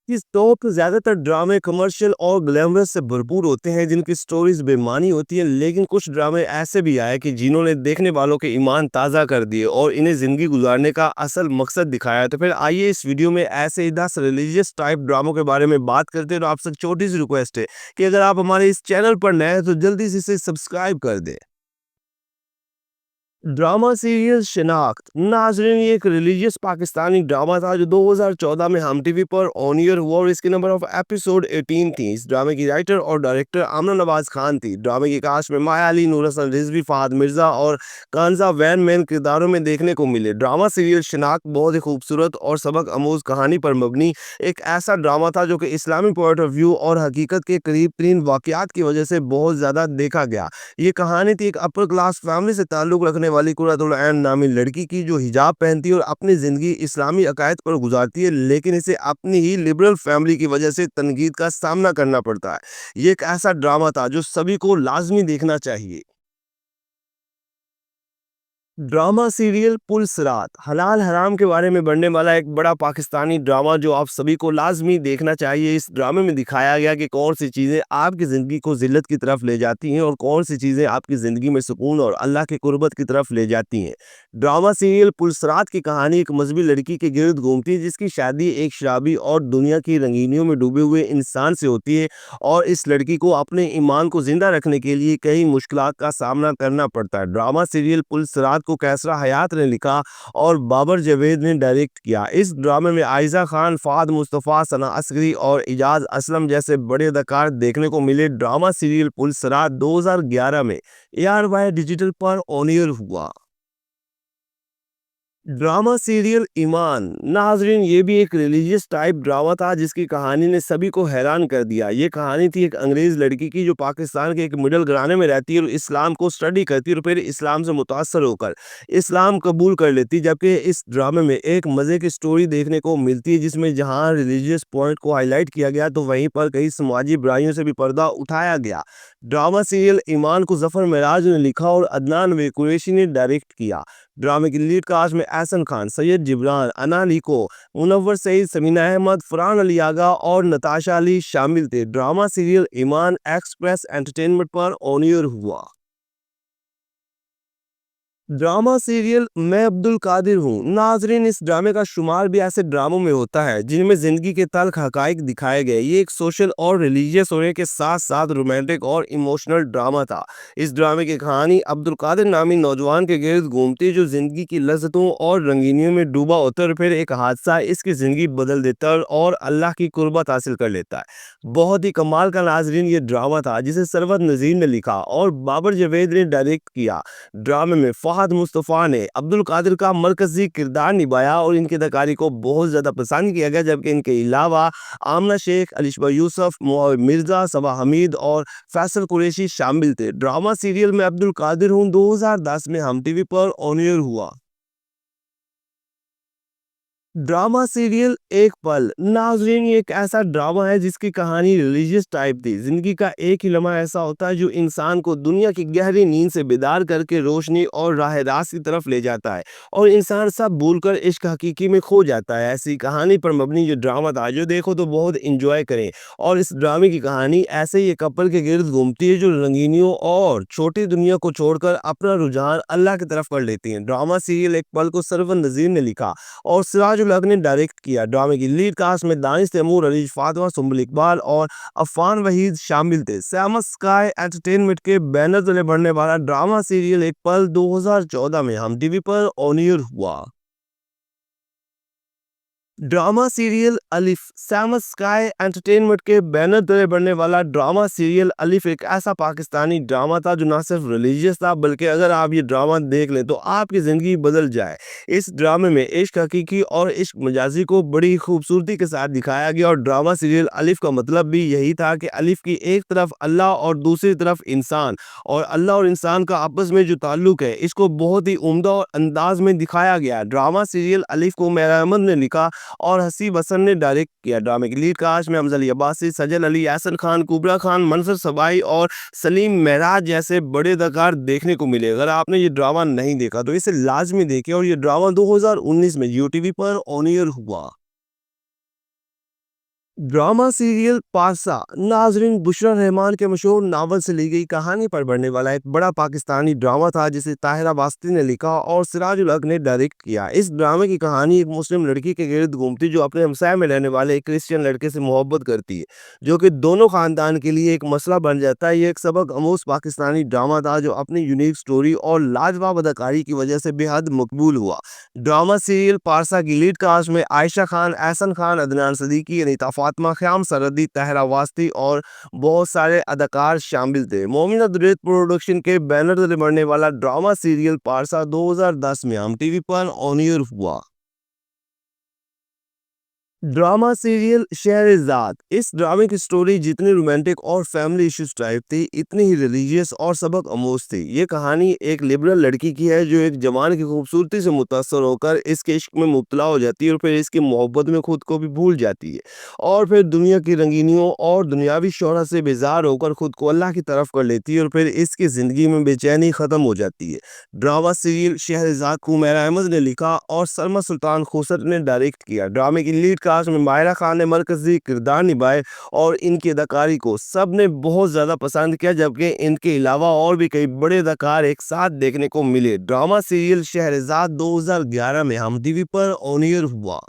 इस दौर के ज़्यादातर ड्रामे कमर्शियल और ग्लैमरस से भरपूर होते हैं, जिनकी स्टोरीज बेमानी होती है। लेकिन कुछ ड्रामे ऐसे भी आए कि जिन्होंने देखने वालों के ईमान ताज़ा कर दिए और इन्हें ज़िंदगी गुजारने का असल मकसद दिखाया। तो फिर आइए इस वीडियो में ऐसे ही 10 रिलीजियस टाइप ड्रामों के बारे में बात करते हैं। तो आपसे छोटी सी रिक्वेस्ट है कि अगर आप हमारे इस चैनल पर नए हैं तो जल्दी से इसे सब्सक्राइब कर दें। ड्रामा सीरियल शिनाख्त नाजरीन, ये एक रिलीजियस पाकिस्तानी ड्रामा था जो 2014 में हम टीवी पर ऑन एयर हुआ और इसकी नंबर ऑफ एपिसोड 18 थी। इस ड्रामे की राइटर और डायरेक्टर आमना नवाज खान थी। ड्रामे की कास्ट में माया अली, नूर हसन रिजवी, फहद मिर्जा और कानजा वैन मेन किरदारों में देखने को मिले। ड्रामा सीरियल शिनाख्त बहुत ही खूबसूरत और सबक आमूज कहानी पर मबनी एक ऐसा ड्रामा था जो कि इस्लामी पॉइंट ऑफ व्यू और हकीकत के करीब तरीन वाकयात की वजह से बहुत ज़्यादा देखा गया। ये कहानी थी एक अपर क्लास फैमिली से ताल्लुक़ रखने वाली कुर्रतुल ऐन नामी लड़की की, जो हिजाब पहनती है और अपनी ज़िंदगी इस्लामी अकायद पर गुजारती है, लेकिन इसे अपनी ही लिबरल फैमिली की वजह से तनकीद का सामना करना पड़ता है। ये एक ऐसा ड्रामा था जो सभी को लाज़मी देखना चाहिए। ड्रामा सीरियल पुलसरात हलाल हराम के बारे में बनने वाला एक बड़ा पाकिस्तानी ड्रामा जो आप सभी को लाजमी देखना चाहिए। इस ड्रामे में दिखाया गया कि कौन सी चीज़ें आपकी ज़िंदगी को जिल्लत की तरफ ले जाती हैं और कौन सी चीज़ें आपकी ज़िंदगी में सुकून और अल्लाह की कुर्बत की तरफ ले जाती हैं। ड्रामा सीरियल पुलसरात की कहानी एक मजहबी लड़की के गिर्द घूमती है, जिसकी शादी एक शराबी और दुनिया की रंगीनियों में डूबे हुए इंसान से होती है और इस लड़की को अपने ईमान को जिंदा रखने के लिए कई मुश्किलात का सामना करना पड़ता है। ड्रामा सीरियल पुलसरात को कैसरा हयात ने लिखा और बाबर जावेद ने डायरेक्ट किया। इस ड्रामे में आयजा खान, फाद मुस्तफ़ा, सना असगरी और इजाज असलम जैसे बड़े अदाकार देखने को मिले। ड्रामा सीरियल पुलसरात 2011 में ARY डिजिटल पर ऑन एयर हुआ। ड्रामा सीरियल ईमान नाजरीन, ये भी एक रिलीजियस टाइप ड्रामा था जिसकी कहानी ने सभी को हैरान कर दिया। ये कहानी थी एक अंग्रेज़ लड़की की जो पाकिस्तान के एक मिडल घराने में रहती है और इस्लाम को स्टडी करती है और फिर इस्लाम से मुतासर होकर इस्लाम कबूल कर लेती है। जबकि इस ड्रामे में एक मज़े की स्टोरी देखने को मिलती है, जिसमें जहाँ रिलीजियस पॉइंट को हाईलाइट किया गया तो वहीं पर कई समाजी बुराइयों से भी पर्दा उठाया गया। ड्रामा सीरियल ईमान को जफ़र मेराज ने लिखा और अदनान वे कुरैशी ने डायरेक्ट किया। ड्रामे की लीड कास्ट में एहसन खान, सैयद जिब्रान, अना लिको, मुनव्वर सईद, समीना अहमद, फरहान अली आगा और नताशा अली शामिल थे। ड्रामा सीरियल ईमान एक्सप्रेस एंटरटेनमेंट पर ऑन एयर हुआ। ड्रामा सीरियल मैं अब्दुल कादिर हूँ नाजरीन, इस ड्रामे का शुमार भी ऐसे ड्रामों में होता है जिनमें जिंदगी के तल्ख हकाइक दिखाए गए। ये एक सोशल और रिलीजियस होने के साथ साथ रोमांटिक और इमोशनल ड्रामा था। इस ड्रामे की कहानी अब्दुल कादिर नामी नौजवान के गिर्द घूमती है जो जिंदगी की लज्जतों और रंगीनियों में डूबा होता है और फिर एक हादसा इसकी जिंदगी बदल देता है और अल्लाह की कुर्बत हासिल कर लेता है। बहुत ही कमाल का नाजरीन ये ड्रामा था जिसे सरवत नज़ीर ने लिखा और बाबर जावेद ने डायरेक्ट किया। ड्रामे में फहद मुस्तफ़ा ने अब्दुल कादिर का मरकजी किरदार निभाया और इनकी अदाकारी को बहुत ज़्यादा पसंद किया गया। जबकि इनके अलावा आमना शेख, अलिशबा यूसुफ, मुआविया मिर्ज़ा, सबा हमीद और फैसल कुरैशी शामिल थे। ड्रामा सीरियल में अब्दुल कादिर हूँ 2010 में हम टीवी पर ऑन एयर हुआ। ड्रामा सीरियल एक पल नाजरीन, ये एक ऐसा ड्रामा है जिसकी कहानी रिलीजियस टाइप थी। जिंदगी का एक ही लम्हा ऐसा होता है जो इंसान को दुनिया की गहरी नींद से बेदार करके रोशनी और राह रास्त की तरफ ले जाता है और इंसान सब भूलकर इश्क हकीकी में खो जाता है। ऐसी कहानी पर मबनी जो ड्रामा था, जो देखो तो बहुत इंजॉय करें। और इस ड्रामे की कहानी ऐसे ही एक कपल के गिर्द घूमती है जो रंगीनियों और छोटी दुनिया को छोड़कर अपना रुझान अल्लाह की तरफ कर लेती है। ड्रामा सीरियल एक पल को सरवन नज़ीर ने लिखा और सिराजुल हक ने डायरेक्ट किया। ड्रामे की लीड कास्ट में दानिश तैमूर, अलीश फातमा, सुम्बुल इकबाल और अफान वहीद शामिल थे। सैमस स्काई एंटरटेनमेंट के बैनर तले बढ़ने वाला ड्रामा सीरियल एक पल 2014 में हम टीवी पर ऑन एयर हुआ। ड्रामा सीरियल अलिफ सैमस स्काई एंटरटेनमेंट के बैनर तले बनने वाला ड्रामा सीरियल अलिफ एक ऐसा पाकिस्तानी ड्रामा था जो ना सिर्फ रिलीजियस था, बल्कि अगर आप ये ड्रामा देख लें तो आपकी ज़िंदगी बदल जाए। इस ड्रामे में इश्क हकीकी और इश्क मजाजी को बड़ी खूबसूरती के साथ दिखाया गया और ड्रामा सीरियल अलिफ का मतलब भी यही था कि अलिफ की एक तरफ अल्लाह और दूसरी तरफ इंसान, और अल्लाह और इंसान का आपस में जो ताल्लुक है इसको बहुत ही उम्दा और अंदाज में दिखाया गया। ड्रामा सीरियल अलिफ को मेरा अहमद ने लिखा और हसीब हसन ने डायरेक्ट किया। ड्रामे की लीड कास्ट में अफजल अब्बासी, सजल अली, एहसन खान, कुबरा खान, मंसर सबाई और सलीम महराज जैसे बड़े अदाकार देखने को मिले। अगर आपने ये ड्रामा नहीं देखा तो इसे लाजमी देखें और ये ड्रामा 2019 में यूटीवी पर ऑन एयर हुआ। ड्रामा सीरियल पारसा नाजरीन बुशरा रहमान के मशहूर नावल से ली गई कहानी पर बनने वाला एक बड़ा पाकिस्तानी ड्रामा था जिसे ताहिरा वास्ती ने लिखा और सिराजुल हक ने डायरेक्ट किया। इस ड्रामे की कहानी एक मुस्लिम लड़की के गिर्द घूमती जो अपने हमसाय में रहने वाले एक क्रिश्चियन लड़के से मोहब्बत करती है, जो कि दोनों खानदान के लिए एक मसला बन जाता है। ये एक सबक आमोज पाकिस्तानी ड्रामा था जो अपनी यूनिक स्टोरी और लाजवाब अदाकारी की वजह से बेहद मकबूल हुआ। ड्रामा सीरियल पारसा की लीड कास्ट में आयशा खान, एहसन खान, अदनान सदीकी, अनीता फातिमा, ख्याम सरहदी, ताहिरा वास्ती और बहुत सारे अदाकार शामिल थे। मोमिना दुरैत प्रोडक्शन के बैनर तले बनने वाला ड्रामा सीरियल पारसा 2010 में हम टीवी पर ऑन एयर हुआ। ड्रामा सीरियल शहरजाद इस ड्रामे की स्टोरी जितनी रोमांटिक और फैमिली इश्यूज टाइप थी, इतनी ही रिलीजियस और सबक आमोज थी। ये कहानी एक लिबरल लड़की की है जो एक जवान की खूबसूरती से मुतासर होकर इसके इश्क में मुब्तला हो जाती है और फिर इसकी मोहब्बत में खुद को भी भूल जाती है और फिर दुनिया की रंगीनियों और दुनियावी शोहरत से बेजार होकर खुद को अल्लाह की तरफ कर लेती है और फिर इसकी ज़िंदगी में बेचैनी ख़त्म हो जाती है। ड्रामा सीरियल शहरजाद को उमैर अहमद ने लिखा और सलमा सुल्तान खोसर ने डायरेक्ट किया। ड्रामे की लीड कास्ट में मायरा खान ने मरकजी किरदार निभाए और इनकी अदाकारी को सब ने बहुत ज़्यादा पसंद किया, जबकि इनके अलावा और भी कई बड़े अदाकार एक साथ देखने को मिले। ड्रामा सीरियल शहरजाद 2011 में हम टीवी पर ऑन एयर हुआ।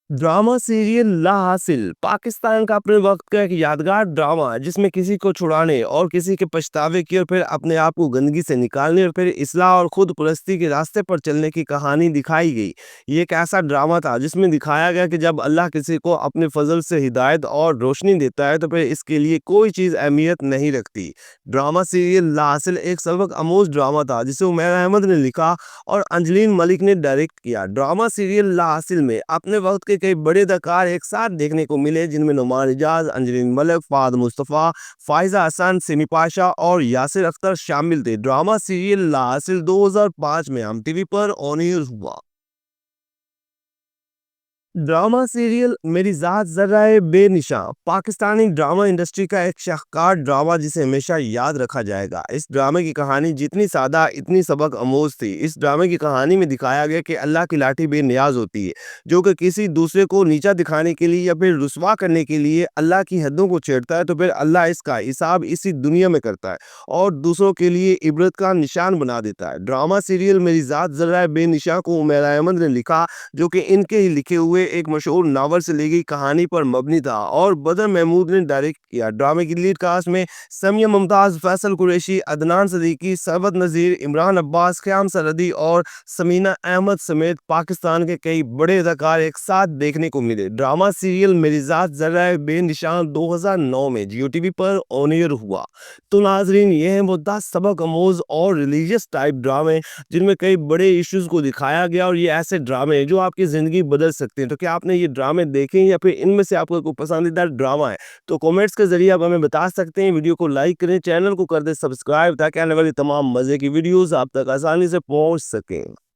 ड्रामा सीरियल ला हासिल पाकिस्तान का अपने वक्त का एक यादगार ड्रामा जिसमें किसी को छुड़ाने और किसी के पछतावे की और फिर अपने आप को गंदगी से निकालने और फिर इस्लाह और खुद परस्ती के रास्ते पर चलने की कहानी दिखाई गई। ये एक ऐसा ड्रामा था जिसमें दिखाया गया कि जब अल्लाह किसी को अपने फजल से हिदायत और रोशनी देता है तो फिर इसके लिए कोई चीज़ अहमियत नहीं रखती। ड्रामा सीरियल ला हासिल एक सबक आमोज ड्रामा था जिसे उमैर अहमद ने लिखा और अंजलीन मलिक ने डायरेक्ट किया। ड्रामा सीरियल ला हासिल में अपने वक्त के कई बड़े अदाकार एक साथ देखने को मिले जिनमें नुमान इजाज, अंजलीन मलिक, फाद मुस्तफ़ा, फायजा हसन, सिमी पाशा और यासिर अख्तर शामिल थे। ड्रामा सीरियल ला हासिल 2005 में हम टीवी पर ऑन एयर हुआ। ड्रामा सीरियल मेरी ज़ात ज़र्राए बेनिशा पाकिस्तानी ड्रामा इंडस्ट्री का एक शाहकार ड्रामा जिसे हमेशा याद रखा जाएगा। इस ड्रामे की कहानी जितनी सादा इतनी सबक आमोज थी। इस ड्रामे की कहानी में दिखाया गया कि अल्लाह की लाठी बेनियाज होती है, जो कि किसी दूसरे को नीचा दिखाने के लिए या फिर रुस्वा करने के लिए अल्लाह की हदों को छेड़ता है तो फिर अल्लाह इसका हिसाब इसी दुनिया में करता है और दूसरों के लिए इबरत का निशान बना देता है। ड्रामा सीरियल मेरी ज़ात ज़र्राए बेनिशा को उमैर अहमद ने लिखा, जो कि इनके ही लिखे हुए एक मशहूर नावल से ली गई कहानी पर मबनी था और बदर महमूद ने डायरेक्ट किया। ड्रामे की लीड कास्ट में समिया मुमताज़, फैसल कुरैशी, अदनान सदीकी, सरवत नज़ीर, इमरान अब्बास, क़याम सरहदी और समीना अहमद समेत पाकिस्तान के कई बड़े अदाकार एक साथ देखने को मिले। ड्रामा सीरियल मेरी ज़ात ज़र्राए बेनिशान 2009 में जियो टीवी पर ऑन एयर हुआ। तो नाजरीन, ये है मुद्दा सबक आमोज और रिलीजियस टाइप ड्रामे जिनमें कई बड़े इश्यूज को दिखाया गया और ये ऐसे ड्रामे हैं जो आपकी ज़िंदगी बदल सकते हैं। तो क्या आपने ये ड्रामे देखे हैं या फिर इनमें से आपका कोई पसंदीदा ड्रामा है? तो कमेंट्स के ज़रिए आप हमें बता सकते हैं। वीडियो को लाइक करें, चैनल को कर दें सब्सक्राइब ताकि आने वाली तमाम मज़े की वीडियोज़ आप तक आसानी से पहुँच सकें।